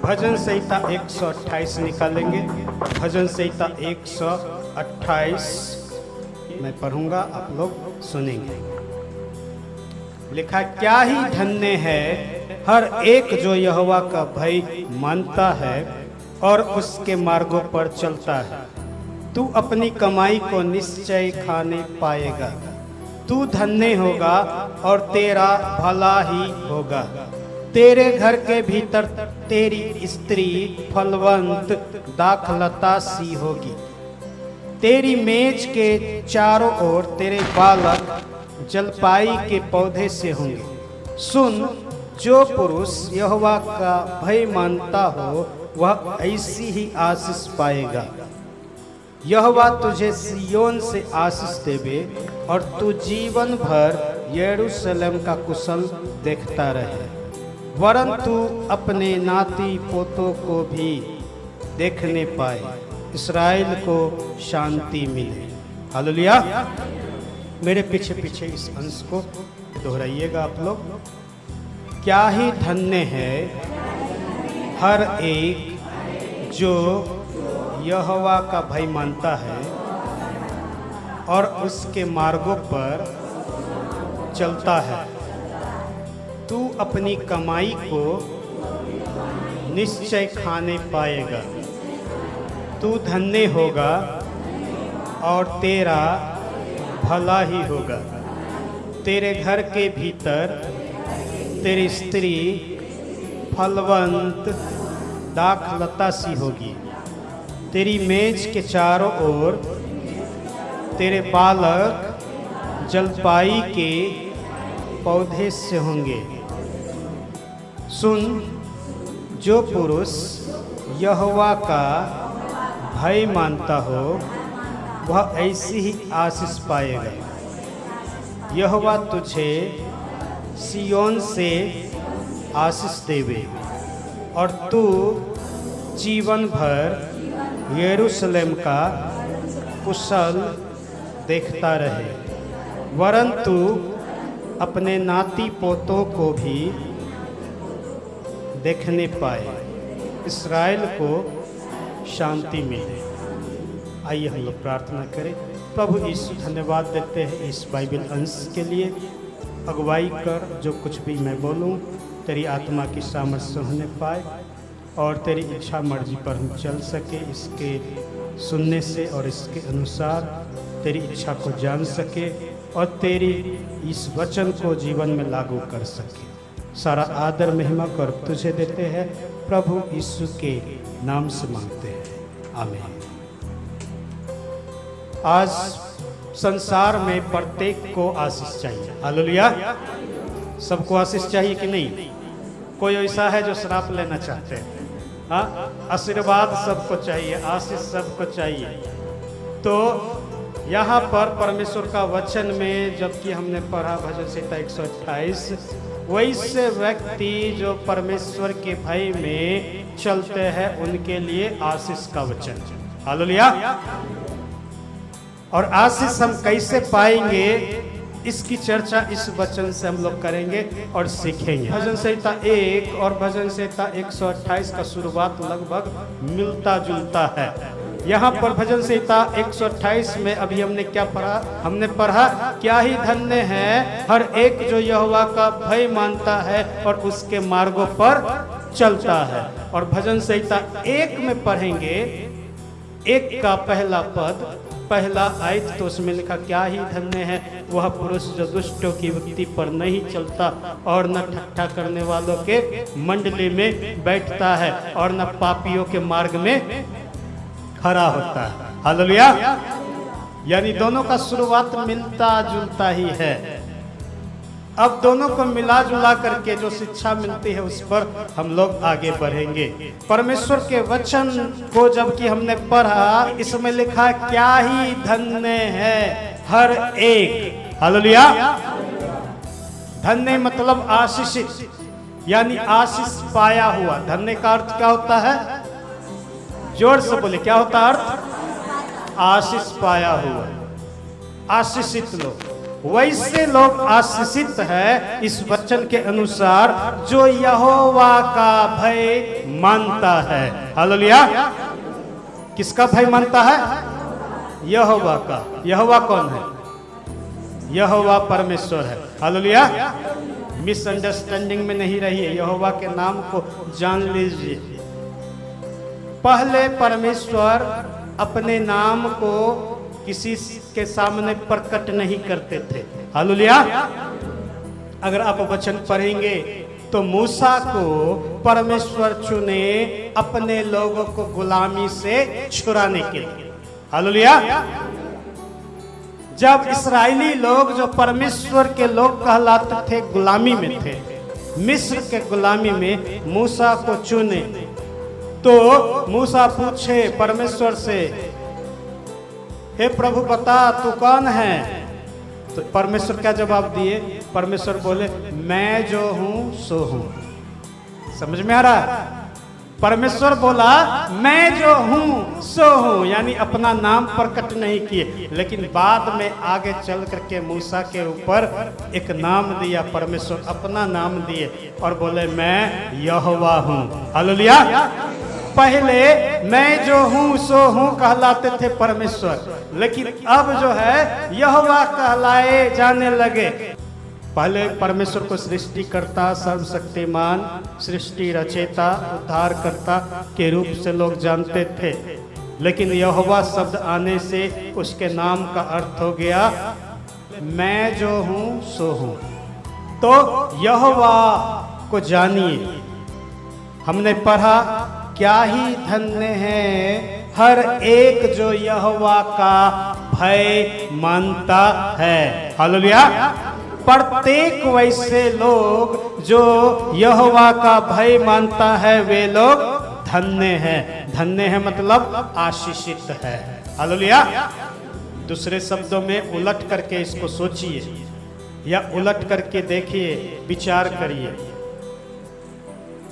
भजन संहिता 128 निकालेंगे। भजन संहिता 128 मैं पढ़ूंगा, आप लोग सुनेंगे। लिखा, क्या ही धन्य है हर एक जो यहोवा का भय मानता है और उसके मार्गों पर चलता है। तू अपनी कमाई को निश्चय खाने पाएगा। तू धन्य होगा और तेरा भला ही होगा। तेरे घर के भीतर तेरी स्त्री फलवंत दाखलता सी होगी। तेरी मेज के चारों ओर तेरे बालक जलपाई के पौधे से होंगे। सुन, जो पुरुष यहोवा का भय मानता हो वह ऐसी ही आशीष पाएगा। यहोवा तुझे सिय्योन से आशीष देवे और तू जीवन भर यरूशलेम का कुशल देखता रहे, वरन तू अपने नाती पोतों को भी देखने पाए, इस्राएल को शांति मिले। हालेलुया। मेरे पीछे पीछे इस अंश को दोहराइएगा आप लोग। क्या ही धन्य है हर एक जो यहोवा का भय मानता है और उसके मार्गों पर चलता है। तू अपनी कमाई को निश्चय खाने पाएगा। तू धन्य होगा और तेरा भला ही होगा। तेरे घर के भीतर तेरी स्त्री फलवंत दाखलता सी होगी। तेरी मेज के चारों ओर तेरे बालक जलपाई के पौधे से होंगे। सुन, जो पुरुष यहोवा का भय मानता हो वह ऐसी ही आशीष पाएगा। यहोवा तुझे सिय्योन से आशीष देवे और तू जीवन भर यरूशलेम का कुशल देखता रहे, वरन तू अपने नाती पोतों को भी देखने पाए, इस्राएल को शांति मिले। आइए हम लोग प्रार्थना करें। प्रभु यीशु, धन्यवाद देते हैं इस बाइबल अंश के लिए। अगुवाई कर, जो कुछ भी मैं बोलूं तेरी आत्मा की सामर्थ्य से होने पाए और तेरी इच्छा मर्जी पर हम चल सके। इसके सुनने से और इसके अनुसार तेरी इच्छा को जान सके और तेरी इस वचन को जीवन में लागू कर सके। सारा आदर महिमा कर तुझे देते हैं, प्रभु यीशु के नाम से मांगते हैं, आमीन। आज संसार में प्रत्येक को आशीष चाहिए। हालेलुया। सबको आशीष चाहिए कि नहीं? कोई ऐसा है जो श्राप लेना चाहते हैं? हाँ, आशीर्वाद सबको चाहिए, आशीष सबको चाहिए। तो यहाँ पर परमेश्वर का वचन में जबकि हमने पढ़ा भजन संहिता 128, वैसे व्यक्ति जो परमेश्वर के भय में चलते हैं उनके लिए आशीष का वचन। हालेलुया। और आशीष हम कैसे पाएंगे इसकी चर्चा इस वचन से हम लोग करेंगे और सीखेंगे। भजन संहिता 1 और भजन संहिता 128 का शुरुआत लगभग मिलता जुलता है। यहाँ पर भजन संहिता 128 में अभी हमने क्या पढ़ा? हमने पढ़ा, क्या ही धन्य है हर एक जो यहोवा का भय मानता है और उसके मार्गों पर चलता है। और भजन संहिता 1 में पढ़ेंगे 1 का पहला पद, पहला आयत, तो उसमें लिखा, क्या ही धन्य है वह पुरुष जो दुष्टों की युक्ति पर नहीं चलता और न ठट्ठा करने वालों के मंडली में बैठता है और न पापियों के मार्ग में खड़ा होता है। हालेलुया। यानी दोनों का शुरुआत मिलता जुलता ही है। अब दोनों को मिला जुला करके जो शिक्षा मिलती है उस पर हम लोग आगे बढ़ेंगे। परमेश्वर के वचन को जबकि हमने पढ़ा, इसमें लिखा, क्या ही धन्य है हर एक। हालेलुया। धन्य मतलब आशीषित, यानी आशीष पाया हुआ। धन्य का अर्थ क्या होता है? जोर से बोले, क्या होता है अर्थ? आशीष पाया हुआ, आशीषित लोग। वैसे लोग आशीषित है इस वचन के अनुसार जो यहोवा का भय मानता है। हालेलुया। किसका भय मानता है? यहोवा का। यहोवा कौन है? यहोवा परमेश्वर है। हालेलुया। मिसअंडरस्टैंडिंग में नहीं रहिए, यहोवा के नाम को जान लीजिए। पहले परमेश्वर अपने नाम को किसी के सामने प्रकट नहीं करते थे। हालेलुया। अगर आप वचन पढ़ेंगे तो मूसा को परमेश्वर चुने अपने लोगों को गुलामी से छुड़ाने के लिए। हालेलुया। जब इस्राएली लोग जो परमेश्वर के लोग कहलाते थे गुलामी में थे, मिस्र के गुलामी में मूसा को चुने, तो मूसा पूछे परमेश्वर से, हे प्रभु बता तू कौन है? तो परमेश्वर क्या जवाब दिए? परमेश्वर बोले मैं जो हूं सो हूं। समझ में आ रहा? परमेश्वर बोला मैं जो हूं सो हूं, यानी अपना नाम प्रकट नहीं किए, लेकिन बाद में आगे चल करके मूसा के ऊपर एक नाम दिया, परमेश्वर अपना नाम दिए और बोले मैं यहोवा हूं। हालेलुया। पहले मैं जो हूं सो हूं कहलाते थे परमेश्वर, लेकिन अब जो है यहोवा कहलाए जाने लगे। पहले परमेश्वर को सृष्टिकर्ता, सर्वशक्तिमान, सृष्टि रचयिता, उद्धारकर्ता के रूप से लोग जानते थे, लेकिन यहोवा शब्द आने से उसके नाम का अर्थ हो गया मैं जो हूं सो हूं। तो यहोवा को जानिए। हमने पढ़ा क्या ही धन्य है हर एक जो यहोवा का भय मानता है। हालेलुया। प्रत्येक वैसे लोग जो यहोवा का भय मानता है वे लोग धन्य है। धन्य है मतलब आशीषित है। हालेलुया। दूसरे शब्दों में उलट करके इसको सोचिए या उलट करके देखिए, विचार करिए।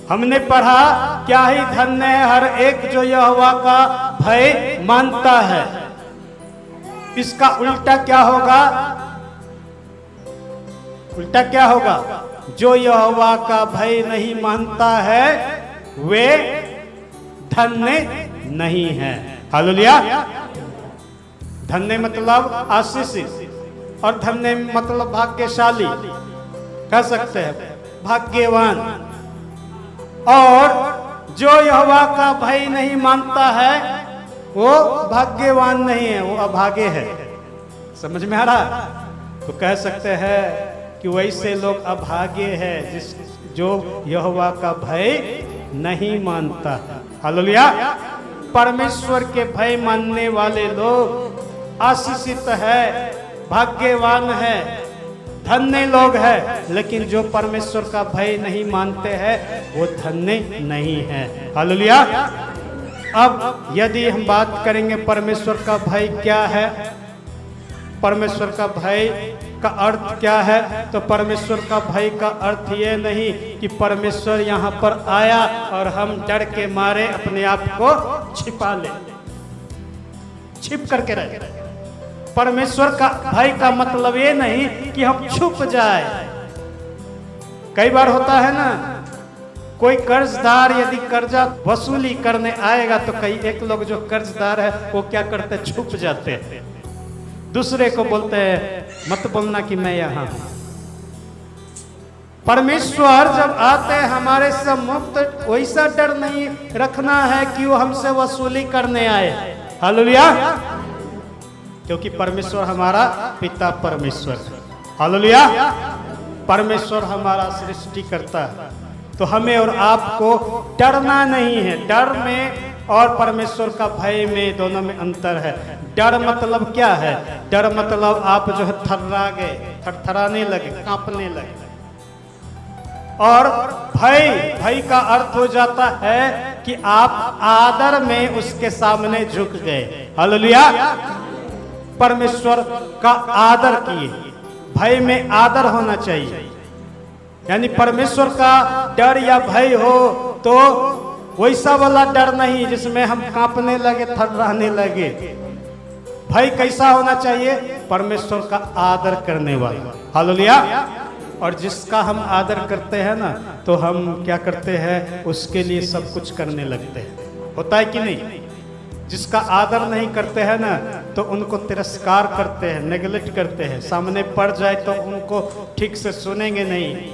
हमने पढ़ा क्या ही धन्य है हर एक जो यहोवा का भय मानता है। इसका उल्टा क्या होगा? उल्टा क्या होगा? जो यहोवा का भय नहीं मानता है वे धन्य नहीं है। हालेलुया। धन्य मतलब आशीषित और धन्य मतलब भाग्यशाली कह सकते हैं, भाग्यवान। और जो यहोवा का भय नहीं मानता है वो भाग्यवान नहीं है, वो अभागे है। समझ में आ रहा? तो कह सकते हैं कि वैसे लोग अभागे हैं जो यहोवा का भय नहीं मानता। हालेलुया। परमेश्वर के भय मानने वाले लोग आशीषित है, भाग्यवान है, धन्य लोग हैं। लेकिन जो परमेश्वर का भय नहीं मानते हैं वो धन्य नहीं है। हालेलुया। अब यदि हम बात करेंगे परमेश्वर का भय क्या है, परमेश्वर का भय का अर्थ क्या है, तो परमेश्वर का भय का अर्थ ये नहीं कि परमेश्वर यहाँ पर आया और हम डर के मारे अपने आप को छिपा ले, छिप करके रहे। परमेश्वर का भय का मतलब ये नहीं कि हम छुप जाए। कई बार होता है ना, कोई कर्जदार यदि कर्जा वसूली करने आएगा तो कई एक लोग जो कर्जदार है वो क्या करते, छुप जाते हैं, दूसरे को बोलते हैं मत बोलना कि मैं यहाँ हूं। परमेश्वर जब आते हैं हमारे से मुक्त, वैसा डर नहीं रखना है कि वो हमसे वसूली करने आए। हालेलुया। क्योंकि परमेश्वर हमारा पिता परमेश्वर है। हालेलुया। परमेश्वर हमारा सृष्टि करता है, तो हमें और आपको डरना नहीं है। डर में और परमेश्वर का भय में दोनों में अंतर है। डर मतलब क्या है? डर मतलब आप जो है थर्रा गए, थरथराने लगे, कांपने लगे। और भय का अर्थ हो जाता है कि आप आदर में उसके सामने झुक गए। हालेलुया। परमेश्वर का आदर किए। भय में आदर होना चाहिए, यानी परमेश्वर का डर या भय हो तो वैसा वाला डर नहीं जिसमें हम कांपने लगे, थर्राने लगे। भाई कैसा होना चाहिए? परमेश्वर का आदर करने वाला। हालेलुया। और जिसका हम आदर करते हैं ना, तो हम क्या करते हैं? उसके लिए सब कुछ करने लगते हैं। होता है कि नहीं? जिसका आदर नहीं करते हैं ना, तो उनको तिरस्कार करते हैं, नेगलेक्ट करते हैं। सामने पड़ जाए तो उनको ठीक से सुनेंगे नहीं,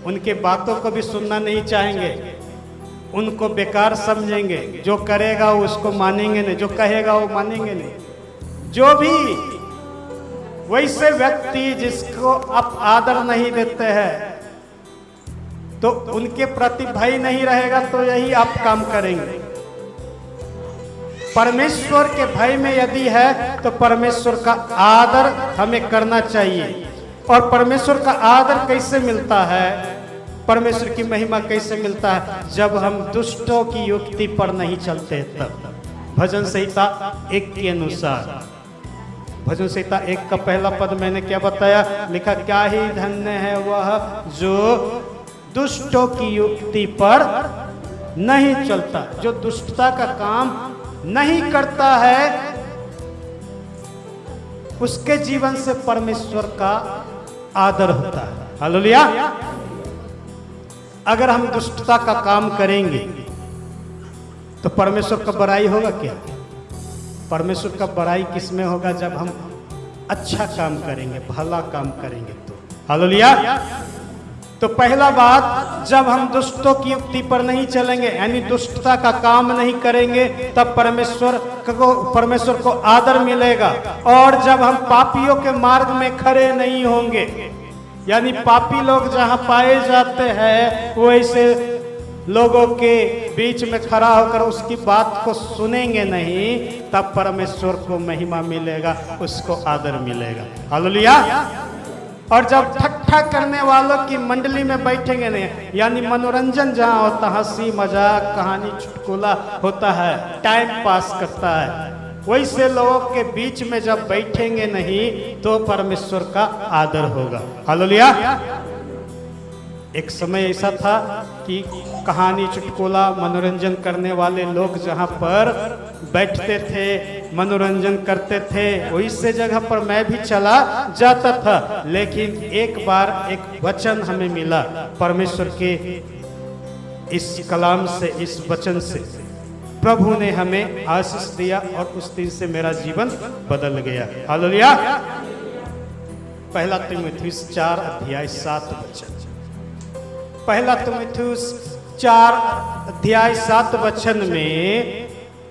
उनके बातों को भी सुनना नहीं चाहेंगे, उनको बेकार समझेंगे। जो करेगा वो उसको मानेंगे नहीं, जो कहेगा वो मानेंगे नहीं। जो भी वैसे व्यक्ति जिसको आप आदर नहीं देते हैं, तो उनके प्रति भय नहीं रहेगा, तो यही आप काम करेंगे। परमेश्वर के भय में यदि है तो परमेश्वर का आदर हमें करना चाहिए। और परमेश्वर का आदर कैसे मिलता है, परमेश्वर की महिमा कैसे मिलता है? जब हम दुष्टों की युक्ति पर नहीं चलते तब। भजन संहिता 1 के अनुसार, भजन संहिता 1 का पहला पद मैंने क्या बताया? लिखा, क्या ही धन्य है वह जो दुष्टों की युक्ति पर नहीं चलता। जो दुष्टता का काम नहीं करता है, उसके जीवन से परमेश्वर का आदर होता है। हालेलुया। अगर हम दुष्टता का काम करेंगे तो परमेश्वर का बड़ाई होगा क्या? परमेश्वर का बड़ाई किस में होगा? जब हम अच्छा काम करेंगे, भला काम करेंगे तो। हालेलुया। तो पहला बात, जब हम दुष्टों की युक्ति पर नहीं चलेंगे, यानी दुष्टता का काम नहीं करेंगे, तब परमेश्वर को आदर मिलेगा। और जब हम पापियों के मार्ग में खड़े नहीं होंगे, यानी पापी लोग जहां पाए जाते हैं, वैसे लोगों के बीच में खड़ा होकर उसकी बात को सुनेंगे नहीं, तब परमेश्वर को महिमा मिलेगा, उसको आदर मिलेगा। हालेलुया। और जब ठट्ठा करने वालों की मंडली में बैठेंगे नहीं, यानी मनोरंजन जहां होता, हंसी मजाक, कहानी चुटकुला होता है, टाइम पास करता है, वैसे लोगों के बीच में जब बैठेंगे नहीं, तो परमेश्वर का आदर होगा। हालेलुया। एक समय ऐसा था कि कहानी चुटकुला मनोरंजन करने वाले लोग जहां पर बैठते थे, मनोरंजन करते थे, वैसे जगह पर मैं भी चला जाता था। लेकिन एक बार एक वचन हमें मिला परमेश्वर के इस कलाम से, इस वचन से प्रभु ने हमें आशीष दिया, और उस दिन से मेरा जीवन बदल गया। हालेलुया। पहला तीमुथियुस 4 अध्याय 7 वचन। पहला तीमुथियुस 4 अध्याय 7 वचन में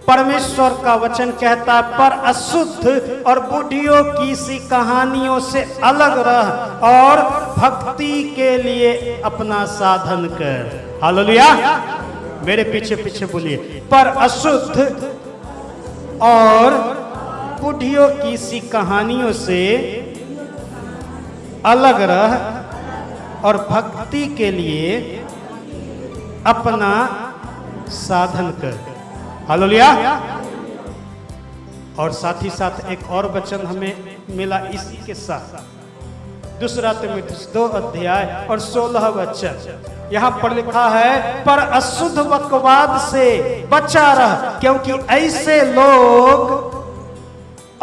परमेश्वर का वचन कहता, पर अशुद्ध और बुढ़ियों की सी कहानियों से अलग रह और भक्ति के लिए अपना साधन कर। हालेलुया। मेरे पीछे पीछे बोलिए, पर अशुद्ध और बुढ़ियों की सी कहानियों से अलग रह और भक्ति के लिए अपना साधन कर। हालेलुया। और साथ ही साथ एक और वचन हमें मिला इसी के साथ, दूसरा तीमुथियुस 2 अध्याय और 16 वचन। यहां पर लिखा है, पर अशुद्ध बकवाद से बचा रह, क्योंकि ऐसे लोग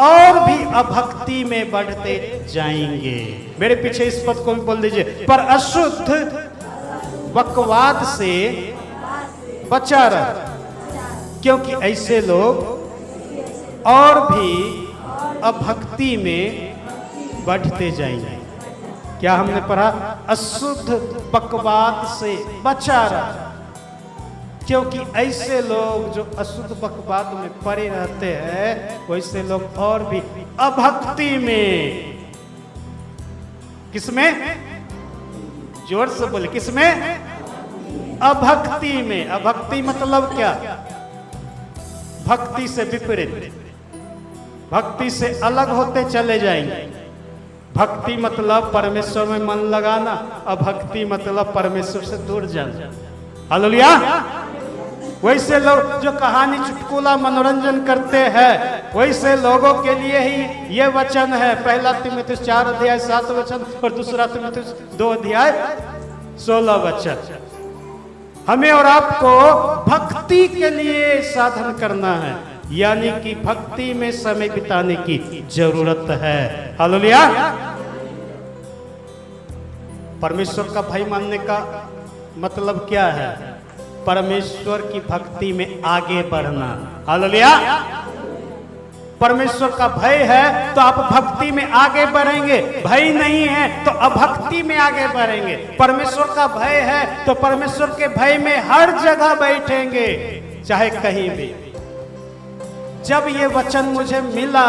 और भी अभक्ति में बढ़ते जाएंगे। मेरे पीछे इस पद को भी बोल दीजिए, पर अशुद्ध बकवाद से बचा रह, क्योंकि ऐसे लोग और भी अभक्ति में बढ़ते जाएंगे। क्या हमने पढ़ा? अशुद्ध बकवाद से बचा रह, क्योंकि ऐसे लोग जो अशुद्ध बकवाद में पड़े रहते हैं, वैसे लोग और भी अभक्ति में, किसमें? जोर से बोले, किसमें? अभक्ति में। अभक्ति मतलब क्या? भक्ति से विपरीत, भक्ति से अलग होते चले जाएंगे। भक्ति मतलब परमेश्वर में मन लगाना, अभक्ति मतलब परमेश्वर से दूर जाना। हालेलुया। वैसे लोग जो कहानी चुटकुला मनोरंजन करते हैं, वैसे लोगों के लिए ही ये वचन है। पहला तीमुथियुस 4 अध्याय 7 वचन और दूसरा तीमुथियुस 2 अध्याय 16 वचन। हमें और आपको भक्ति के लिए साधन करना है, यानी कि भक्ति में समय बिताने की जरूरत है। हालेलुया। परमेश्वर का भय मानने का मतलब क्या है? परमेश्वर की भक्ति में आगे बढ़ना। हालेलुया। परमेश्वर का भय है तो आप भक्ति में आगे बढ़ेंगे, भय नहीं है तो अभक्ति में आगे बढ़ेंगे। परमेश्वर का भय है तो परमेश्वर के भय में हर जगह बैठेंगे, चाहे कहीं भी। जब ये वचन मुझे मिला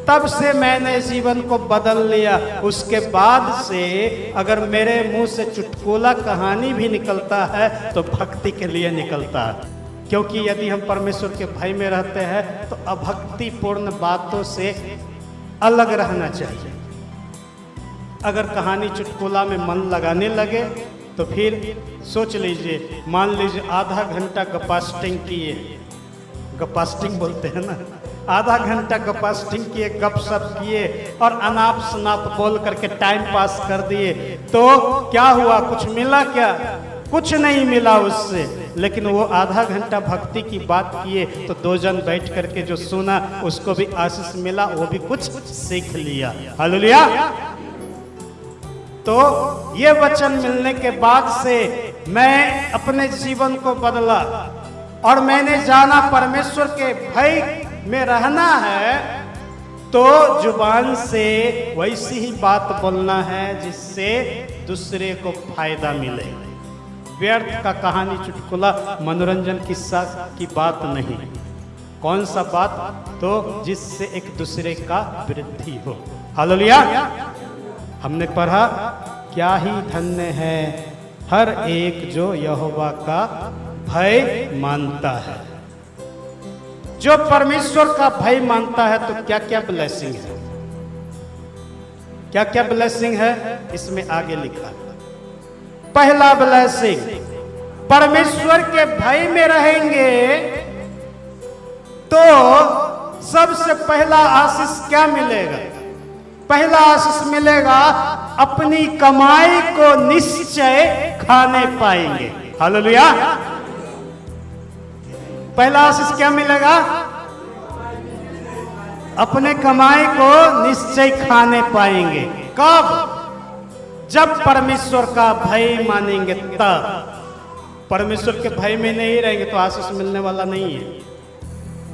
तब से मैंने जीवन को बदल लिया। उसके बाद से अगर मेरे मुंह से चुटकुला कहानी भी निकलता है तो भक्ति के लिए निकलता है, क्योंकि यदि हम परमेश्वर के भय में रहते हैं तो अभक्तिपूर्ण बातों से अलग रहना चाहिए। अगर कहानी चुटकुला में मन लगाने लगे तो फिर सोच लीजिए, मान लीजिए आधा घंटा गपास्टिंग किए, गपास्टिंग बोलते हैं ना, आधा घंटा गपास्टिंग किए, गपशप किए और अनाप शनाप बोल करके टाइम पास कर दिए, तो क्या हुआ? कुछ मिला क्या? कुछ नहीं मिला उससे। लेकिन वो आधा घंटा भक्ति की बात किए तो दो जन बैठ करके जो सुना उसको भी आशीष मिला, वो भी कुछ सीख लिया। हालेलुया। तो ये वचन मिलने के बाद से मैं अपने जीवन को बदला और मैंने जाना परमेश्वर के भय में रहना है तो जुबान से वैसी ही बात बोलना है जिससे दूसरे को फायदा मिले। व्यर्थ का कहानी चुटकुला मनोरंजन किस्सा की बात नहीं। कौन सा बात? तो जिससे एक दूसरे का वृद्धि हो। हालेलुया। हमने पढ़ा, क्या ही धन्य है हर एक जो यहोवा का भय मानता है। जो परमेश्वर का भय मानता है तो क्या क्या ब्लेसिंग है, क्या क्या ब्लेसिंग है, इसमें आगे लिखा। पहला ब्लेसिंग, परमेश्वर के भय में रहेंगे तो सबसे पहला आशीष क्या मिलेगा? पहला आशीष मिलेगा, अपनी कमाई को निश्चय खाने पाएंगे। हालेलुया। पहला आशीष क्या मिलेगा? अपने कमाई को निश्चय खाने पाएंगे। कब? जब परमेश्वर का भय मानेंगे तब। परमेश्वर के भय में नहीं रहेंगे तो आशीष मिलने वाला नहीं है।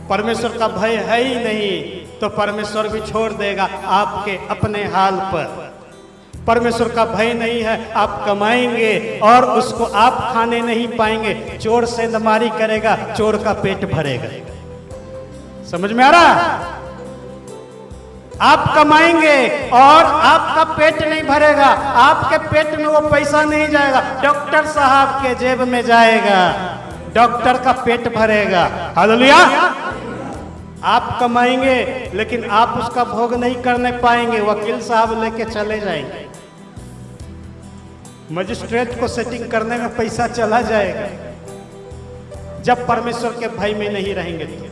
परमेश्वर का भय है ही नहीं तो परमेश्वर भी छोड़ देगा आपके अपने हाल पर। परमेश्वर का भय नहीं है, आप कमाएंगे और उसको आप खाने नहीं पाएंगे। चोर सेंधमारी करेगा, चोर का पेट भरेगा। समझ में आ रहा? आप कमाएंगे और आपका पेट नहीं भरेगा, आपके पेट में वो पैसा नहीं जाएगा, डॉक्टर साहब के जेब में जाएगा, डॉक्टर का पेट भरेगा। हालेलुया। आप कमाएंगे लेकिन आप उसका भोग नहीं करने पाएंगे, वकील साहब लेके चले जाएंगे, मजिस्ट्रेट को सेटिंग करने में पैसा चला जाएगा। जब परमेश्वर के भय में नहीं रहेंगे तो।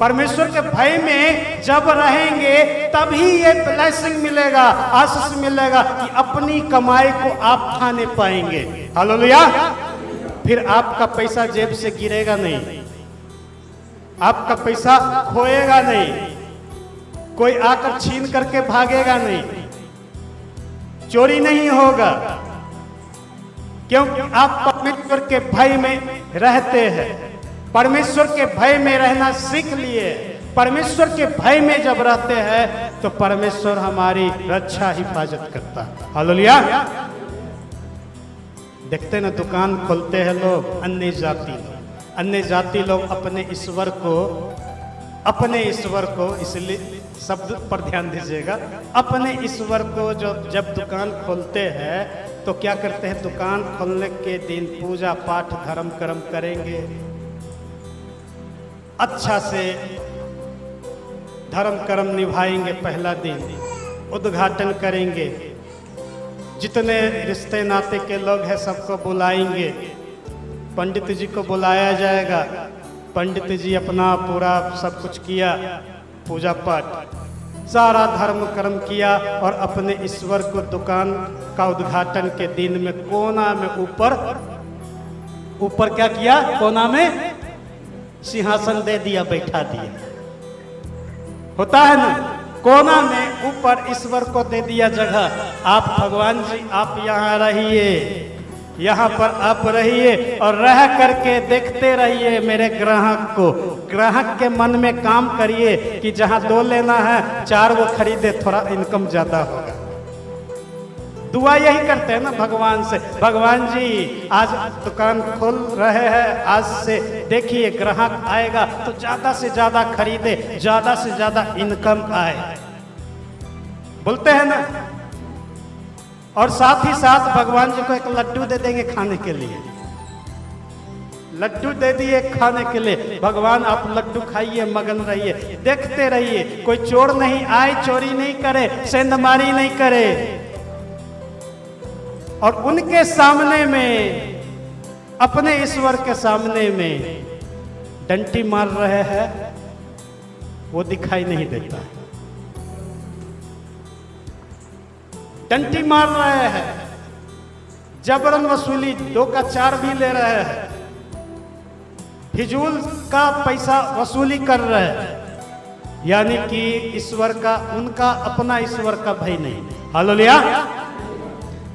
परमेश्वर के भय में जब रहेंगे तभी ये ब्लेसिंग मिलेगा, आशीष मिलेगा कि अपनी कमाई को आप खाने पाएंगे। हालेलुया। फिर आपका पैसा जेब से गिरेगा नहीं, आपका पैसा खोएगा नहीं, कोई आकर छीन करके भागेगा नहीं, चोरी नहीं होगा, क्योंकि आप परमेश्वर के भय में रहते हैं। परमेश्वर के भय में रहना सीख लिए। परमेश्वर के भय में जब रहते हैं तो परमेश्वर हमारी रक्षा हिफाजत करता है। हालेलुया। देखते ना, दुकान खोलते हैं लोग, अन्य जाति लोग अपने ईश्वर को इसलिए शब्द पर ध्यान दीजिएगा, अपने ईश्वर को जो जब दुकान खोलते हैं तो क्या करते हैं? दुकान खोलने के दिन पूजा पाठ धर्म कर्म करेंगे, अच्छा से धर्म कर्म निभाएंगे। पहला दिन उद्घाटन करेंगे, जितने रिश्ते नाते के लोग हैं सबको बुलाएंगे, पंडित जी को बुलाया जाएगा, पंडित जी अपना पूरा सब कुछ किया, पूजा पाठ सारा धर्म कर्म किया और अपने ईश्वर को दुकान का उद्घाटन के दिन में कोना में ऊपर क्या किया? कोना में सिंहासन दे दिया, बैठा दिया। होता है ना, कोना में ऊपर ईश्वर को दे दिया जगह। आप भगवान जी आप यहाँ रहिए, यहाँ पर आप रहिए और रह करके देखते रहिए मेरे ग्राहक को। ग्राहक के मन में काम करिए कि जहाँ 2 लेना है 4 वो खरीदे, थोड़ा इनकम ज्यादा होगा। दुआ यही करते हैं ना भगवान से, भगवान जी आज दुकान खोल रहे हैं, आज से देखिए ग्राहक आएगा तो ज्यादा से ज्यादा खरीदे, ज्यादा से ज्यादा इनकम आए, बोलते हैं ना। और साथ ही साथ भगवान जी को एक लड्डू दे देंगे खाने के लिए। लड्डू दे दिए खाने के लिए, भगवान आप लड्डू खाइए, मगन रहिए, देखते रहिए। कोई चोर नहीं आए, चोरी नहीं करे, सेंधमारी नहीं करे। और उनके सामने में, अपने ईश्वर के सामने में डंटी मार रहे हैं, वो दिखाई नहीं देता। डंटी मार रहे हैं, जबरन वसूली 2 का 4 भी ले रहे हैं, फिजूल का पैसा वसूली कर रहे हैं, यानी कि ईश्वर का, उनका अपना ईश्वर का भय नहीं। हालेलुया।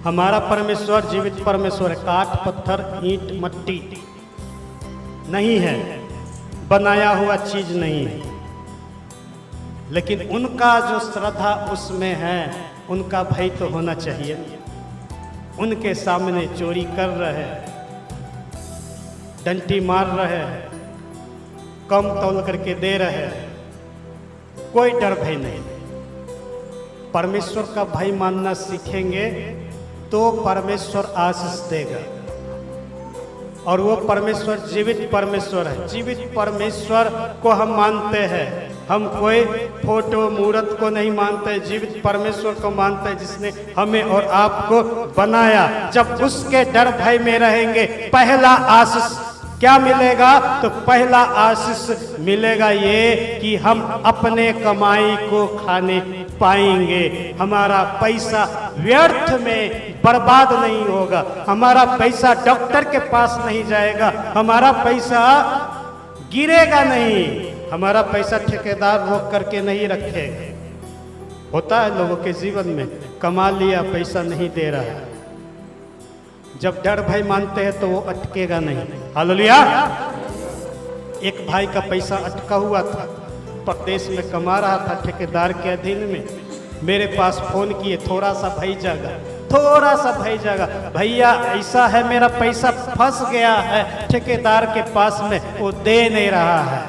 हमारा परमेश्वर जीवित परमेश्वर है, काठ पत्थर ईंट मट्टी नहीं है, बनाया हुआ चीज नहीं है। लेकिन उनका जो श्रद्धा उसमें है, उनका भय तो होना चाहिए। उनके सामने चोरी कर रहे हैं, डंटी मार रहे हैं, कम तौल करके दे रहे हैं, कोई डर भय नहीं। परमेश्वर का भय मानना सीखेंगे तो परमेश्वर आशीष देगा। और वो परमेश्वर जीवित परमेश्वर है। जीवित परमेश्वर को हम मानते हैं, हम कोई फोटो मूर्त को नहीं मानते, जीवित परमेश्वर को मानते हैं जिसने हमें और आपको बनाया। जब उसके डर भय में रहेंगे, पहला आशीष क्या मिलेगा? तो पहला आशीष मिलेगा ये कि हम अपने कमाई को खाने पाएंगे। हमारा पैसा व्यर्थ में बर्बाद नहीं होगा, हमारा पैसा डॉक्टर के पास नहीं जाएगा, हमारा पैसा गिरेगा नहीं, हमारा पैसा ठेकेदार रोक करके नहीं रखेगा। होता है लोगों के जीवन में, कमा लिया पैसा नहीं दे रहा है, जब डर भय मानते हैं तो वो अटकेगा नहीं। हालेलुया। एक भाई का पैसा अटका हुआ था, प्रदेश में कमा रहा था ठेकेदार के अधीन में। मेरे पास फोन किए, थोड़ा सा भाई जागा भैया ऐसा है, मेरा पैसा फंस गया है ठेकेदार के पास में, वो दे नहीं रहा है।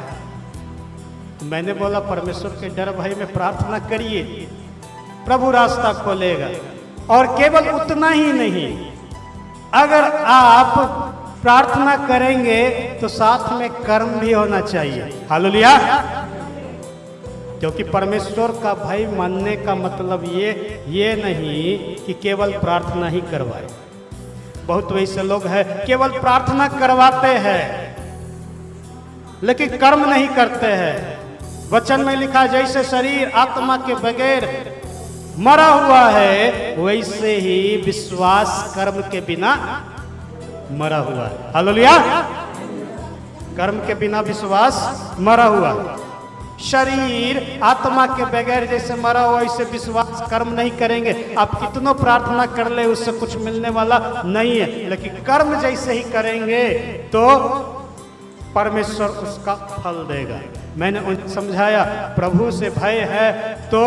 मैंने बोला परमेश्वर के डर भय में प्रार्थना करिए, प्रभु रास्ता खोलेगा। और केवल उतना ही नहीं, अगर आप प्रार्थना करेंगे तो साथ में कर्म भी होना चाहिए। हालेलुया। क्योंकि परमेश्वर का भय मानने का मतलब ये नहीं कि केवल प्रार्थना ही करवाए। बहुत वैसे लोग हैं केवल प्रार्थना करवाते हैं लेकिन कर्म नहीं करते हैं। वचन में लिखा, जैसे शरीर आत्मा के बगैर मरा हुआ है, वैसे ही विश्वास कर्म के बिना मरा हुआ है। हालेलुया। कर्म के बिना विश्वास मरा हुआ। शरीर आत्मा के बगैर जैसे मरा हुआ, वैसे विश्वास कर्म नहीं करेंगे। आप कितनों प्रार्थना कर ले, उससे कुछ मिलने वाला नहीं है। लेकिन कर्म जैसे ही करेंगे तो परमेश्वर उसका फल देगा। मैंने उन्हें समझाया, प्रभु से भय है तो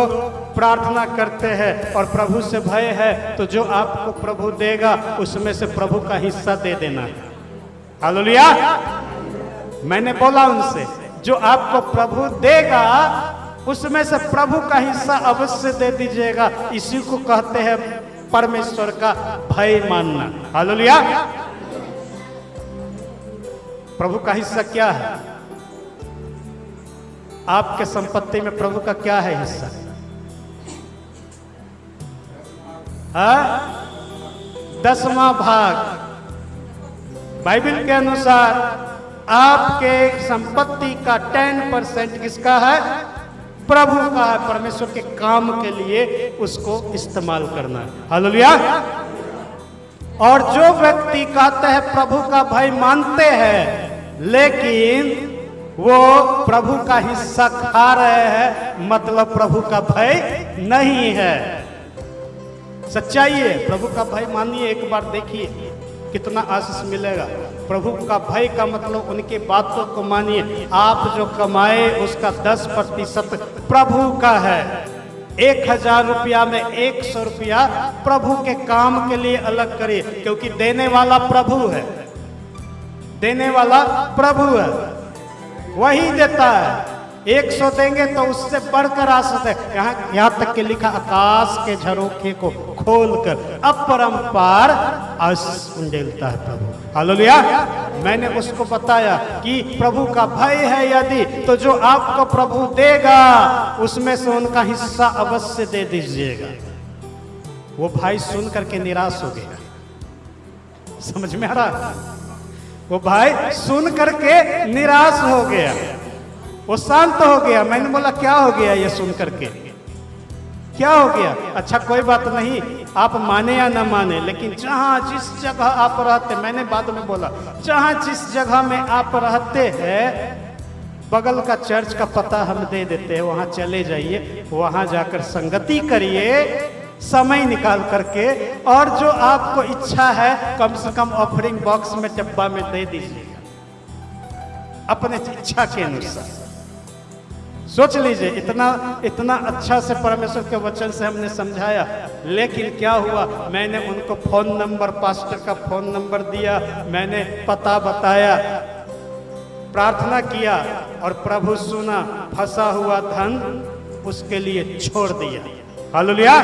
प्रार्थना करते हैं, और प्रभु से भय है तो जो आपको प्रभु देगा उसमें से प्रभु का हिस्सा दे देना है। हालेलुया। मैंने बोला उनसे, जो आपको प्रभु देगा उसमें से प्रभु का हिस्सा अवश्य दे दीजिएगा। इसी को कहते हैं परमेश्वर का भय मानना। हालेलुया। प्रभु का हिस्सा क्या है? आपके संपत्ति में प्रभु का क्या है हिस्सा? हाँ? 10वां भाग। बाइबल के अनुसार आपके संपत्ति का 10% किसका है? प्रभु का है। परमेश्वर के काम के लिए उसको इस्तेमाल करना है। हालेलुया। और जो व्यक्ति कहते हैं प्रभु का भय मानते हैं लेकिन वो प्रभु का हिस्सा खा रहे हैं, मतलब प्रभु का भय नहीं है। सच्चाई है, प्रभु का भय मानिए, एक बार देखिए कितना आशीष मिलेगा। प्रभु का भय का मतलब उनकी बातों को मानिए। आप जो कमाए उसका 10% प्रभु का है। 1000 रुपया में 100 रुपया प्रभु के काम के लिए अलग करिए, क्योंकि देने वाला प्रभु है, देने वाला प्रभु है, वही देता है। 100 देंगे तो उससे बढ़कर आशीष है। यहाँ तक के लिखा, आकाश के झरोखे को खोलकर अपरंपार आशीष उंडेलता है प्रभु। हालेलुया। मैंने उसको बताया कि प्रभु का भय है यदि, तो जो आपको प्रभु देगा उसमें से उनका हिस्सा अवश्य दे दीजिएगा। वो भाई सुन करके निराश हो गया। समझ में आ रहा? वो भाई सुन करके निराश हो गया, वो शांत हो गया। मैंने बोला क्या हो गया ये सुन करके, क्या हो गया? अच्छा कोई बात नहीं, आप माने या ना माने, लेकिन जहां जिस जगह आप रहते, मैंने बाद में बोला, जहां जिस जगह में आप रहते हैं बगल का चर्च का पता हम दे देते हैं, वहां चले जाइए, वहां जाकर संगति करिए समय निकाल करके, और जो आपको इच्छा है कम से कम ऑफरिंग बॉक्स में डब्बा में दे दीजिएगा अपने इच्छा के अनुसार। सोच लीजिए, इतना अच्छा से परमेश्वर के वचन से हमने समझाया, लेकिन क्या हुआ? मैंने उनको फोन नंबर, पास्टर का फोन नंबर दिया, मैंने पता बताया, प्रार्थना किया, और प्रभु सुना, फंसा हुआ धन उसके लिए छोड़ दिया। हालेलुया।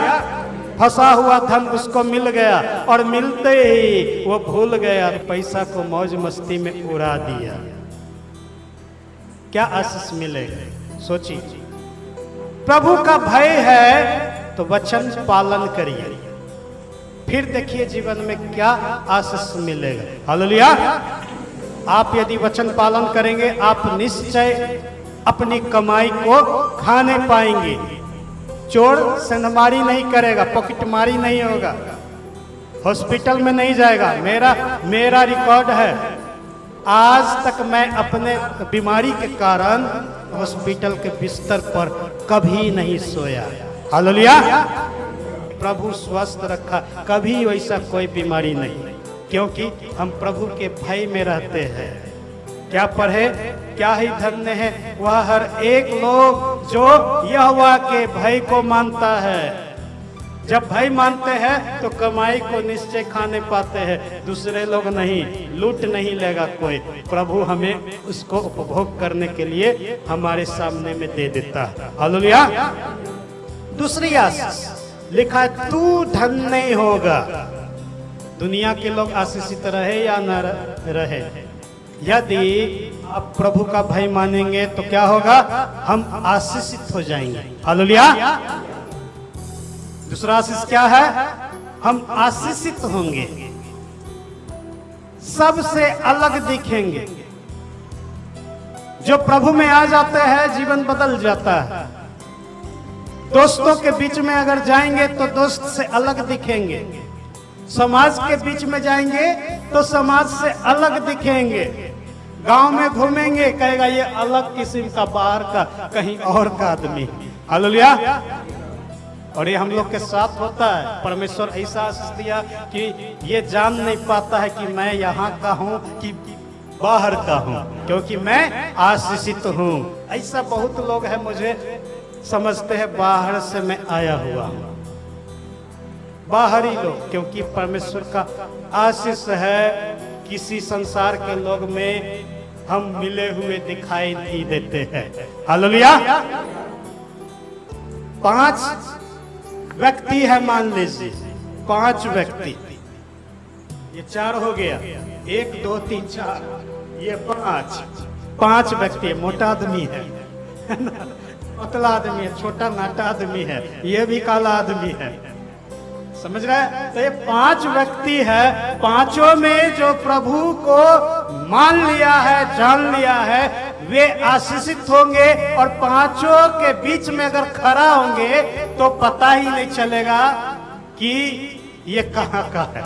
फंसा हुआ धन उसको मिल गया, और मिलते ही वो भूल गया, पैसा को मौज मस्ती में उड़ा दिया। क्या आशीष मिलेगा? सोचिए। प्रभु का भय है तो वचन पालन करिए, फिर देखिए जीवन में क्या आशीष मिलेगा। हालेलुया। आप यदि वचन पालन करेंगे, आप निश्चय अपनी कमाई को खाने पाएंगे। चोर सेंधमारी नहीं करेगा, पॉकेटमारी नहीं होगा, हॉस्पिटल में नहीं जाएगा। मेरा रिकॉर्ड है, आज तक मैं अपने बीमारी के कारण हॉस्पिटल के बिस्तर पर कभी नहीं सोया। हालेलुया। प्रभु स्वस्थ रखा, कभी वैसा कोई बीमारी नहीं, क्योंकि हम प्रभु के भय में रहते हैं। क्या पढ़े? क्या ही धन्य है वह हर एक लोग जो यहोवा के भय को मानता है। जब भय मानते हैं तो कमाई को निश्चय खाने पाते हैं, दूसरे लोग नहीं, लूट नहीं लेगा कोई। प्रभु हमें उसको उपभोग करने के लिए हमारे सामने में दे देता है। हालेलुया। दूसरी आशीष लिखा है, तू धन्य नहीं होगा। दुनिया के लोग आशीषित रहे या न रहे, यदि आप प्रभु का भय मानेंगे तो क्या होगा? हम आशीषित हो जाएंगे। हालेलुया। दूसरा आशीष क्या है? हम आशीषित होंगे, सबसे अलग दिखेंगे। जो प्रभु में आ जाते हैं जीवन बदल जाता है। दोस्तों के बीच में अगर जाएंगे तो दोस्त से अलग दिखेंगे, समाज के बीच में जाएंगे तो समाज से अलग दिखेंगे, गांव में घूमेंगे कहेगा ये अलग किस्म का, बाहर का, कहीं और का आदमी। हालेलुया। और ये हम लोग के साथ होता है। परमेश्वर ऐसा आशीष दिया कि ये जान नहीं पाता है कि मैं यहाँ का हूँ कि बाहर का हूँ, क्योंकि मैं आशीषित हूँ। ऐसा बहुत लोग हैं मुझे समझते हैं बाहर से मैं आया हुआ हूँ, बाहरी लोग, क्योंकि परमेश्वर का आशीष है। किसी संसार के लोग में हम मिले हुए दिखाई नहीं देते हैं। हालेलुया। 5 व्यक्ति है, मान लीजिए 5 व्यक्ति, ये 4 हो गया, 1 2 3 4, ये 5 व्यक्ति है। मोटा आदमी है, पतला आदमी है, छोटा नाटा आदमी है, ये भी काला आदमी है। समझ रहे हैं? तो ये 5 व्यक्ति है, पांचों में जो प्रभु को मान लिया है, जान लिया है, वे आशीषित होंगे। और पांचों के बीच में अगर खड़ा होंगे तो पता ही नहीं चलेगा कि ये कहाँ का है,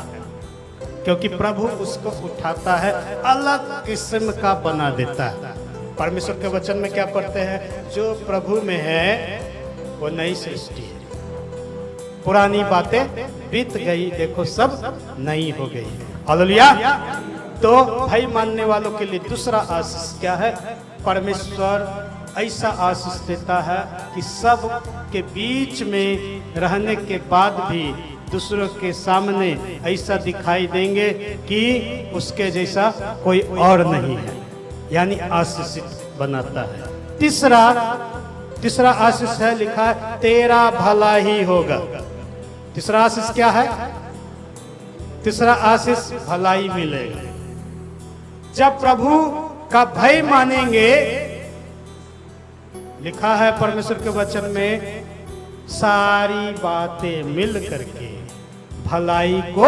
क्योंकि प्रभु उसको उठाता है, अलग किस्म का बना देता है। परमेश्वर के वचन में क्या पढ़ते हैं? जो प्रभु में है वो नई सृष्टि है, पुरानी बातें बीत गई, देखो सब नई हो गई। हालेलुया। तो भाई मानने वालों के लिए दूसरा आशीष क्या है? परमेश्वर ऐसा आशीष देता है कि सब के बीच में रहने के बाद भी दूसरों के सामने ऐसा दिखाई देंगे कि उसके जैसा कोई और नहीं है, यानी आशीषित बनाता है। तीसरा आशीष है, लिखा है तेरा भला ही होगा। तीसरा आशीष क्या है? तीसरा आशीष भलाई मिलेगा। जब प्रभु का भय मानेंगे, लिखा है परमेश्वर के वचन में, सारी बातें मिल करके भलाई को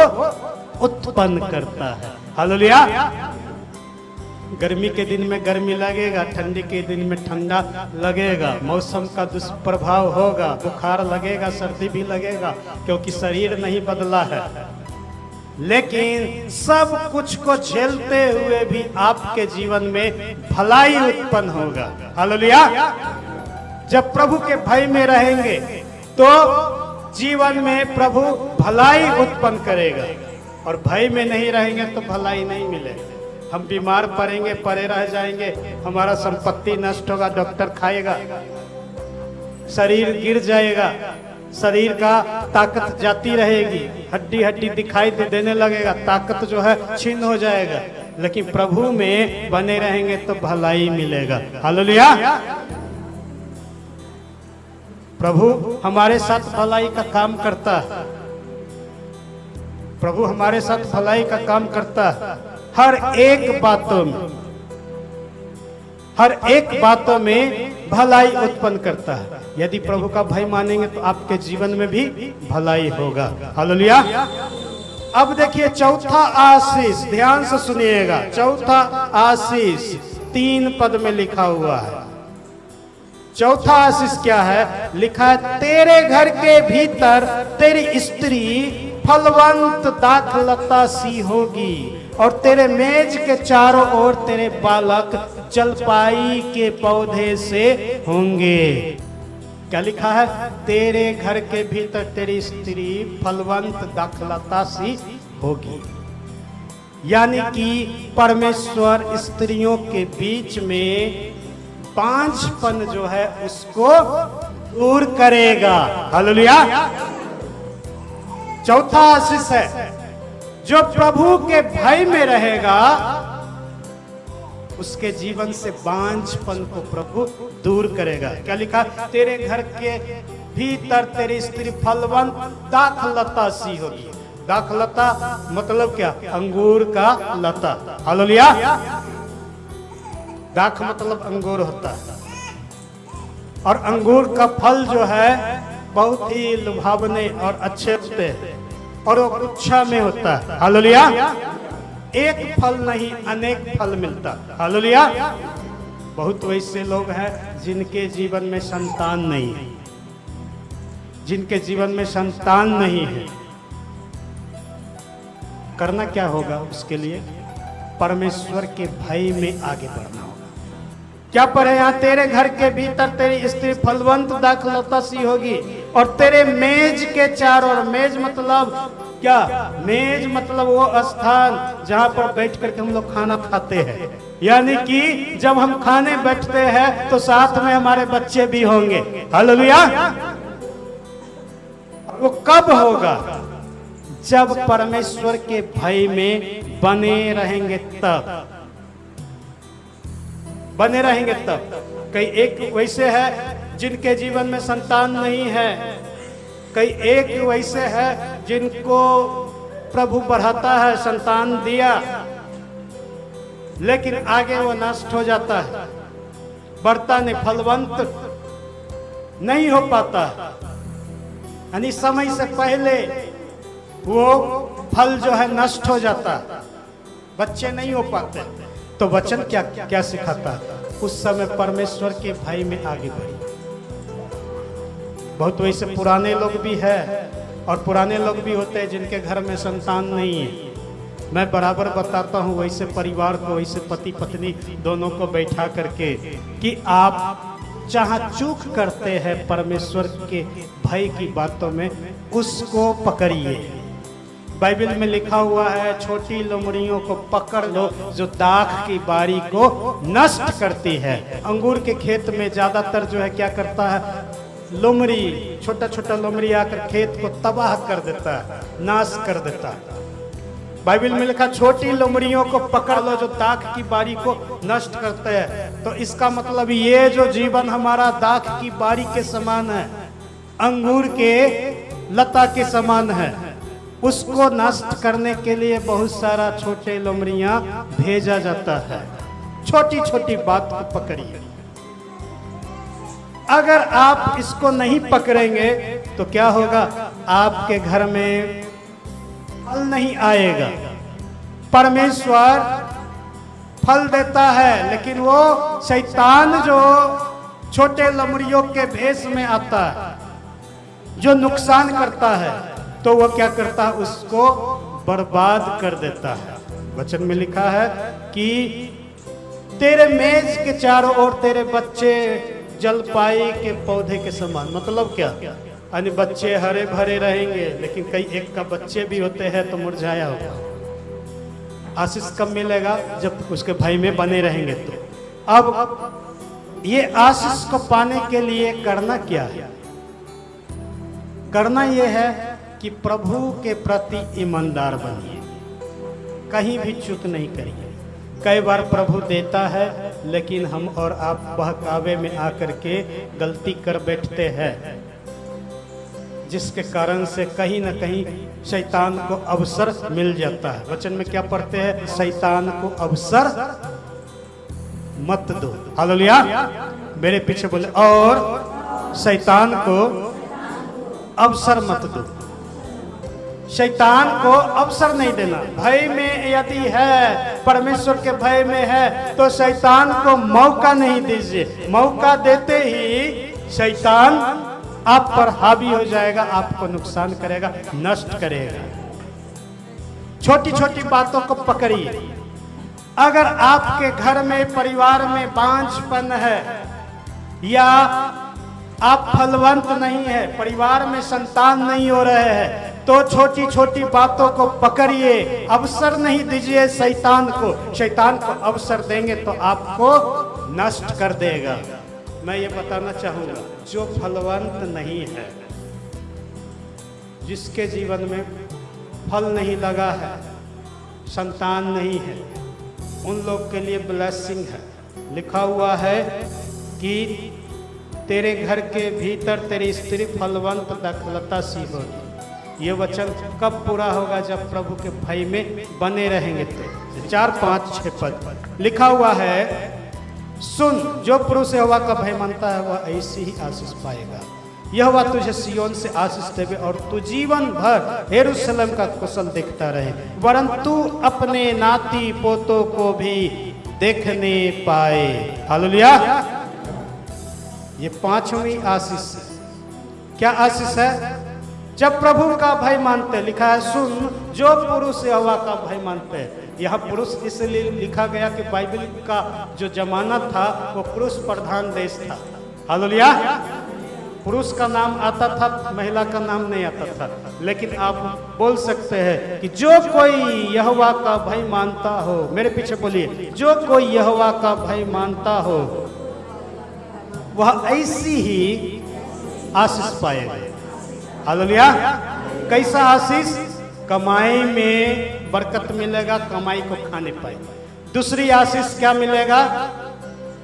उत्पन्न करता है। हालेलुया। गर्मी के दिन में गर्मी लगेगा, ठंडी के दिन में ठंडा लगेगा, मौसम का दुष्प्रभाव होगा, बुखार लगेगा, सर्दी भी लगेगा, क्योंकि शरीर नहीं बदला है। लेकिन सब कुछ को झेलते हुए भी आपके जीवन में भलाई उत्पन्न होगा। हालेलुया। जब प्रभु के भय में रहेंगे तो जीवन में प्रभु भलाई उत्पन्न करेगा, और भय में नहीं रहेंगे तो भलाई नहीं मिलेगा। हम बीमार पड़ेंगे, पड़े रह जाएंगे, हमारा संपत्ति नष्ट होगा, डॉक्टर खाएगा, शरीर गिर जाएगा, शरीर का ताकत जाती रहेगी, हड्डी हड्डी दिखाई देने लगेगा, ताकत जो है छीन हो जाएगा। लेकिन प्रभु में बने रहेंगे तो भलाई मिलेगा। हालेलुया। प्रभु हमारे साथ भलाई का काम करता है। प्रभु हमारे साथ भलाई का काम करता है। हर एक बातों में भलाई उत्पन्न करता है। यदि प्रभु का भय मानेंगे तो आपके जीवन में भी भलाई होगा। हालेलुया। अब देखिए चौथा आशीष, ध्यान से सुनिएगा। चौथा आशीष 3 पद में लिखा हुआ है। चौथा आशीष क्या है? लिखा है तेरे घर के भीतर तेरी स्त्री फलवंत दाखलता सी होगी, और तेरे मेज के चारों ओर तेरे बालक जलपाई के पौधे से होंगे। क्या लिखा है? तेरे घर के भीतर तेरी स्त्री फलवंत दाखलता सी होगी, यानी कि परमेश्वर स्त्रियों के बीच में बांझपन जो है उसको दूर करेगा। हालेलुया। चौथा आशीष है, जो प्रभु के भय में रहेगा उसके जीवन से बांझपन को प्रभु दूर करेगा। क्या लिखा? तेरे घर के भीतर तेरी स्त्री फलवंत दाखलता सी होगी। दाखलता मतलब क्या? अंगूर का लता। हालेलुया। दाख मतलब अंगूर होता है, और अंगूर का फल जो है बहुत ही लुभावने और अच्छे होते हैं, और वो गुच्छा में होता है। हालेलुया। एक फल नहीं, अनेक फल मिलता। हालेलुया। बहुत वैसे लोग हैं जिनके जीवन में संतान नहीं है, जिनके जीवन में संतान नहीं है। करना क्या होगा उसके लिए? परमेश्वर के भय में आगे बढ़ना होगा। क्या पढ़े यहाँ? तेरे घर के भीतर तेरी स्त्री फलवंत दाखलता सी होगी, और तेरे मेज के चारों ओर, मेज मतलब क्या? मेज मतलब वो स्थान जहाँ पर बैठ करके हम लोग खाना खाते हैं, यानी कि जब हम खाने बैठते हैं तो साथ में हमारे बच्चे भी होंगे। हालेलुया। वो कब होगा? जब परमेश्वर के भय में बने रहेंगे तब। बने रहेंगे तब। कई एक वैसे है जिनके जीवन में संतान नहीं है, कई एक वैसे है जिनको प्रभु बढ़ाता है, संतान दिया, लेकिन आगे वो नष्ट हो जाता है, बढ़ता नहीं, फलवंत नहीं हो पाता, यानी समय से पहले वो फल जो है नष्ट हो जाता है, बच्चे नहीं हो पाते। तो वचन क्या क्या सिखाता है? उस समय परमेश्वर के भय में आगे बढ़ी। बहुत वैसे पुराने लोग भी है, और पुराने लोग भी होते हैं जिनके घर में संतान नहीं है, मैं बराबर बताता हूँ वैसे परिवार को, वैसे पति पत्नी दोनों को बैठा करके कि आप जहाँ चूक करते हैं परमेश्वर के भय की बातों में, उसको पकड़िए। बाइबल में लिखा हुआ है छोटी लोमड़ियों को पकड़ लो जो दाख की बारी को नष्ट करती है। अंगूर के खेत में ज्यादातर जो है क्या करता है, लोमड़ी, छोटा छोटा लोमड़ी आकर खेत को तबाह कर देता है, नाश कर देता है। बाइबल में लिखा छोटी लोमड़ियों को पकड़ लो जो दाख की बारी को नष्ट करते हैं। तो इसका मतलब ये जो जीवन हमारा दाख की बारी के समान है, अंगूर के लता के समान है, उसको नष्ट करने के लिए बहुत सारा छोटे लोमड़ियां भेजा जाता है। छोटी छोटी बात को पकड़िए। अगर आप इसको नहीं पकड़ेंगे तो क्या होगा, आपके घर में फल नहीं आएगा। परमेश्वर फल देता है, लेकिन वो शैतान जो छोटे लोमड़ियों के भेष में आता है, जो नुकसान करता है, तो वो क्या करता है, उसको बर्बाद कर देता है। वचन में लिखा है कि तेरे मेज के चारों ओर तेरे बच्चे जलपाई के पौधे के समान। मतलब क्या, यानी बच्चे हरे भरे रहेंगे, लेकिन कई एक का बच्चे भी होते हैं तो मुरझाया होगा। आशीष कब मिलेगा, जब उसके भाई में बने रहेंगे। तो अब ये आशीष को पाने के लिए करना क्या है, करना ये है कि प्रभु के प्रति ईमानदार बनिए, कहीं भी चूक नहीं करिए। कई बार प्रभु देता है, लेकिन हम और आप बहकावे में आकर के गलती कर बैठते हैं, जिसके कारण से कहीं ना कहीं शैतान को अवसर मिल जाता है। वचन में क्या पढ़ते हैं, शैतान को अवसर मत दो। हालेलुया, मेरे पीछे बोले, और शैतान को अवसर मत दो। शैतान को अवसर नहीं देना। भय में यदि है, परमेश्वर के भय में है, तो शैतान को मौका नहीं दीजिए। मौका देते ही शैतान आप पर हावी हो जाएगा, आपको नुकसान करेगा, नष्ट करेगा। छोटी छोटी बातों को पकड़िए। अगर आपके घर में, परिवार में बांझपन है, या आप फलवंत नहीं है, परिवार में संतान नहीं हो रहे हैं, तो छोटी छोटी बातों को पकड़िए। अवसर नहीं दीजिए शैतान को। शैतान को अवसर देंगे तो आपको नष्ट कर देगा। मैं ये बताना चाहूंगा, जो फलवंत नहीं है, जिसके जीवन में फल नहीं लगा है, संतान नहीं है, उन लोग के लिए ब्लेसिंग है। लिखा हुआ है कि तेरे घर के भीतर तेरी स्त्री फलवंत दाखलता सी होगी। ये वचन कब पूरा होगा, जब प्रभु के भय में बने रहेंगे। तो 4, 5, 6 पद लिखा हुआ है, सुन, जो पुरुष यहोवा का भय मानता है वह ऐसी ही आशीष पाएगा। यहोवा तुझे सियोन से आशीष देवे और तू जीवन भर यरूशलेम का कुशल देखता रहे, वरन तू अपने नाती पोतों को भी देखने पाए। हालेलुया। ये 5वीं आशीष है। क्या आशीष है? जब प्रभु का भय मानते, लिखा है सुन, जो पुरुष यहोवा का भय मानते हैं। यह पुरुष इसलिए लिखा गया कि बाइबल का जो जमाना था वो पुरुष प्रधान देश था। हालेलुया। पुरुष का नाम आता था, महिला का नाम नहीं आता था। लेकिन आप बोल सकते हैं कि जो कोई यहोवा का भय मानता हो, मेरे पीछे बोलिए, जो कोई यहोवा का भय मानता हो वह ऐसी ही आशीष पाएगा। हालेलुया। कैसा आशीष? कमाई में बरकत मिलेगा, कमाई को खाने पाएंगे। दूसरी आशीष क्या मिलेगा?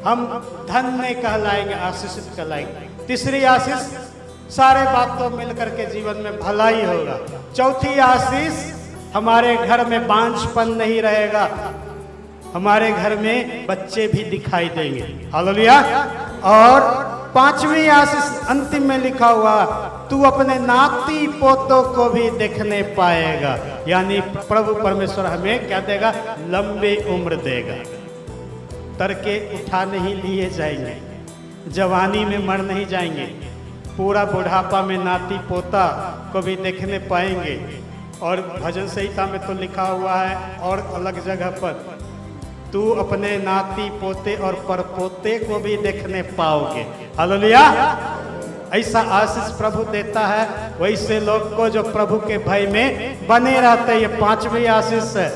हम धन्य कहलाएंगे, आशीषित कहलाएंगे। तीसरी आशीष, सारे बातों मिलकर के जीवन में भलाई होगा। चौथी आशीष, हमारे घर में बांझपन नहीं रहेगा, हमारे घर में बच्चे भी दिखाई देंगे। हालेलुया। और 5वीं आशीष अंतिम में लिखा हुआ, तू अपने नाती पोतों को भी देखने पाएगा। यानी प्रभु परमेश्वर हमें क्या देगा? लंबी उम्र देगा। तरके उठा नहीं लिए जाएंगे, जवानी में मर नहीं जाएंगे, पूरा बुढ़ापा में नाती पोता को भी देखने पाएंगे। और भजन संहिता में तो लिखा हुआ है और अलग जगह पर, तू अपने नाती पोते और परपोते को भी देखने पाओगे। हालेलुया। ऐसा आशीष प्रभु देता है वैसे लोग को जो प्रभु के भय में बने रहते हैं। ये 5वीं आशीष है।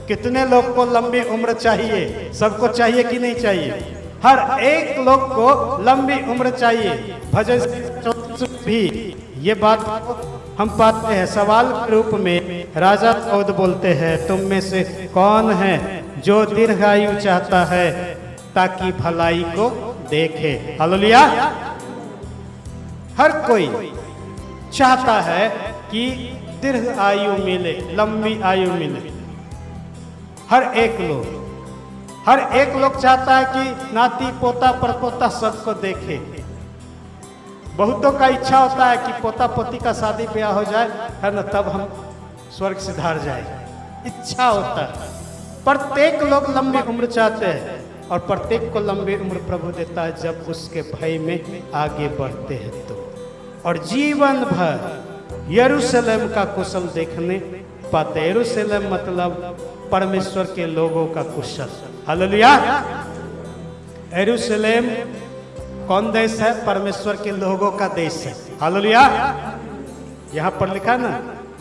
कितने लोग को लंबी उम्र चाहिए? सबको चाहिए कि नहीं चाहिए? हर एक लोग को लंबी उम्र चाहिए। भजन भी ये बात हम पाते हैं। सवाल के रूप में राजा दाऊद बोलते हैं, तुम में से कौन है जो दीर्घायु चाहता है ताकि भलाई को देखे। हालेलुया। हर कोई चाहता है कि दीर्घ आयु मिले, लंबी आयु मिले। हर एक लोग चाहता है कि नाती पोता परपोता सबको देखे। बहुतों का इच्छा होता है कि पोता पोती का शादी ब्याह हो जाए, है ना, तब हम स्वर्ग सिधार जाए। इच्छा होता है। प्रत्येक लोग लंबी उम्र चाहते हैं और प्रत्येक को लंबी उम्र प्रभु देता है जब उसके भय में आगे बढ़ते हैं तो। और जीवन भर यरूशलेम का कुशल देखने पाते। यरूशलेम मतलब परमेश्वर के लोगों का कुशल। हालेलुया। यरूशलेम कौन देश है? परमेश्वर के लोगों का देश है। हालेलुया। यहाँ पर लिखा ना,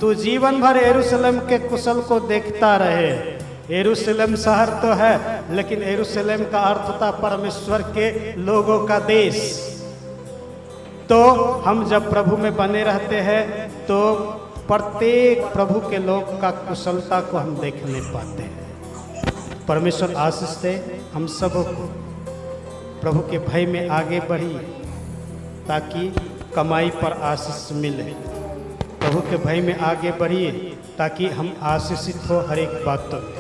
तू जीवन भर यरूशलेम के कुशल को देखता रहे। यरूशलेम शहर तो है, लेकिन यरूशलेम का अर्थ होता परमेश्वर के लोगों का देश। तो हम जब प्रभु में बने रहते हैं तो प्रत्येक प्रभु के लोग का कुशलता को हम देखने पाते हैं। परमेश्वर आशीष दे हम सब प्रभु के भय में आगे बढ़िए ताकि कमाई पर आशीष मिले। प्रभु के भय में आगे बढ़िए ताकि हम आशीषित हो हर एक बातों में।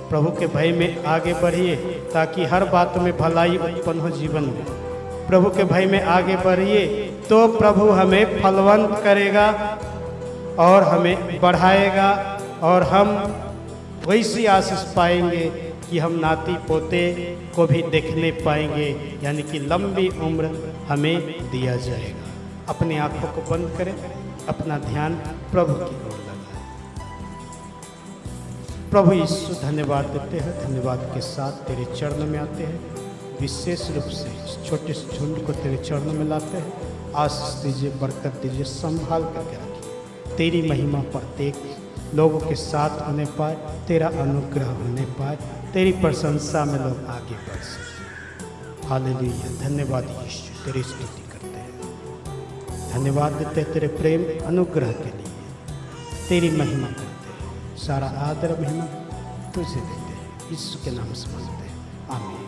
प्रभु के भय में आगे बढ़िए ताकि हर बात में भलाई उत्पन्न हो जीवन में। प्रभु के भय में आगे बढ़िए तो प्रभु हमें फलवंत करेगा और हमें बढ़ाएगा और हम वैसी आशीष पाएंगे कि हम नाती पोते को भी देखने पाएंगे, यानी कि लंबी उम्र हमें दिया जाएगा। अपनी आंखों को बंद करें, अपना ध्यान प्रभु की ओर लगाएं। प्रभु यीशु धन्यवाद देते हैं। धन्यवाद के साथ तेरे चरण में आते हैं। विशेष रूप से छोटे से झुंड को तेरे चरणों में लाते हैं। आशीष दीजिए, बरकत दीजिए, संभाल करके रखिए। तेरी महिमा प्रत्येक लोगों के साथ होने पाए, तेरा अनुग्रह होने पाए, तेरी प्रशंसा में लोग आगे बढ़ सकें। हालेलुया। धन्यवाद यीशु, तेरी स्तुति करते हैं। धन्यवाद देते हैं तेरे प्रेम अनुग्रह के लिए। तेरी महिमा करते हैं। सारा आदर महिमा तुझे देते हैं। यीशु के नाम से मांगते हैं, आमीन।